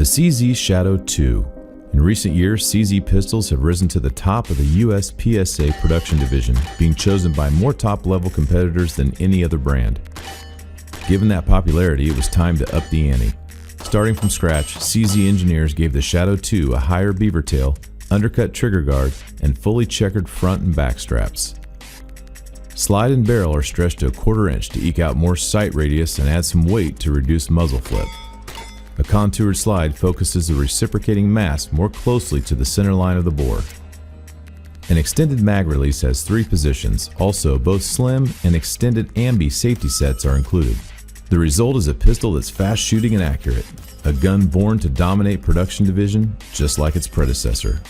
CZ Shadow 2. In recent years, CZ pistols have risen to the top of the US PSA production division, being chosen by more top-level competitors than any other brand. Given that popularity, it was time to up the ante. Starting from scratch, CZ engineers gave the Shadow 2 a higher beaver tail, undercut trigger guard, and fully checkered front and back straps. Slide and barrel are stretched to 1/4 inch to eke out more sight radius and add some weight to reduce muzzle flip. A contoured slide focuses the reciprocating mass more closely to the center line of the bore. An extended mag release has 3 positions. Also, both slim and extended ambi safety sets are included. The result is a pistol that's fast shooting and accurate, a gun born to dominate production division just like its predecessor.